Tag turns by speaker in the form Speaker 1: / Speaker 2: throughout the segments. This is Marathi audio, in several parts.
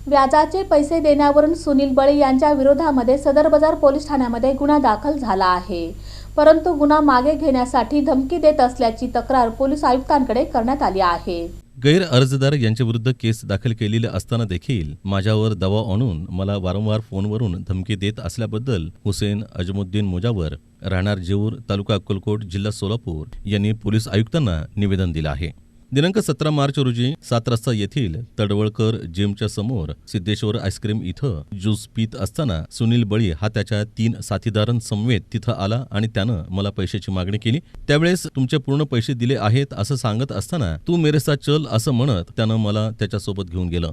Speaker 1: व्याजाचे पैसे देण्यावरून सुनील बळी यांच्या विरोधामध्ये सदर बाजार पोलीस ठाण्यामध्ये गुन्हा दाखल झाला आहे. परंतु गुन्हा मागे घेण्यासाठी धमकी देत असल्याची तक्रार पोलीस आयुक्तांकडे करण्यात आली आहे.
Speaker 2: गैर अर्जदार यांच्याविरुद्ध केस दाखल केलेली असताना देखील माझ्यावर दबाव आणून मला वारंवार फोनवरून धमकी देत असल्याबद्दल हुसेन अजमुद्दीन मुजावर, राहणार जेऊर, तालुका अक्कलकोट, जिल्हा सोलापूर यांनी पोलीस आयुक्तांना निवेदन दिलं आहे. दिनांक 17 मार्च रोजी 7 रस्ता येथील तडवळकर जिमच्या समोर सिद्धेश्वर आईस्क्रीम इथं ज्यूस पीत असताना सुनील बळी हा त्याच्या 3 साथीदारांसमवेत तिथं आला आणि त्यानं मला पैशाची मागणी केली. त्यावेळेस तुमचे पूर्ण पैसे दिले आहेत असं सांगत असताना तू मेरे साथ चल असं म्हणत त्यानं मला त्याच्यासोबत घेऊन गेलं.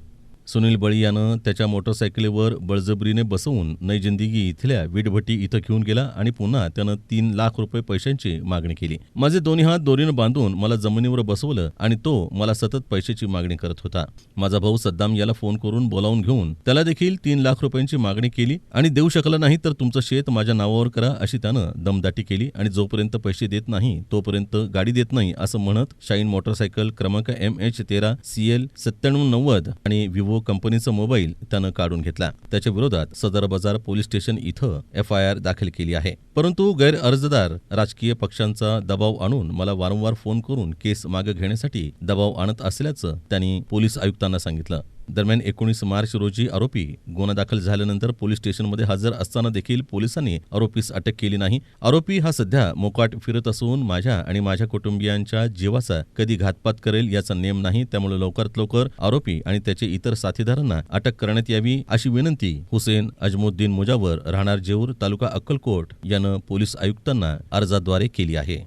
Speaker 2: सुनील बळी यानं त्याच्या मोटरसायकलीवर बळजबरीने बसवून नई जिंदगी इथल्या वीटभट्टी इथं घेऊन गेला आणि पुन्हा त्यानं 3 लाख रुपये पैशांची मागणी केली. माझे दोन्ही हात दोरीनं बांधून मला जमिनीवर बसवलं आणि तो मला सतत पैशाची मागणी करत होता. माझा भाऊ सद्दाम याला फोन करून बोलावून घेऊन त्याला देखील 3 लाख रुपयांची मागणी केली आणि देऊ शकला नाही तर तुमचं शेत माझ्या नावावर करा अशी त्यानं दमदाटी केली आणि जोपर्यंत पैसे देत नाही तोपर्यंत गाडी देत नाही असं म्हणत शाईन मोटरसायकल क्रमांक MH13 CL 9790 आणि विवो कंपनीचा मोबाईल त्यानं काढून घेतला. त्याच्या विरोधात सदर बाजार पोलीस स्टेशन इथं FIR दाखल केली आहे. परंतु गैर अर्जदार राजकीय पक्षांचा दबाव आणून मला वारंवार फोन करून केस मागे घेण्यासाठी दबाव आणत असल्याचं त्यांनी पोलीस आयुक्तांना सांगितलं. दरम्यान 19 मार्च रोजी आरोपी गुन्हा दाखल झाल्यानंतर पोलीस स्टेशनमध्ये हजर असताना देखील पोलिसांनी आरोपीस अटक केली नाही. आरोपी हा सध्या मोकाट फिरत असून माझ्या आणि माझ्या कुटुंबियांच्या जीवाचा कधी घातपात करेल याचा नेम नाही. त्यामुळे लवकरात लवकर आरोपी आणि त्याचे इतर साथीदारांना अटक करण्यात यावी अशी विनंती हुसेन अजमुद्दीन मुजावर, राहणार जेऊर, तालुका अक्कलकोट यानं पोलीस आयुक्तांना अर्जाद्वारे केली आहे.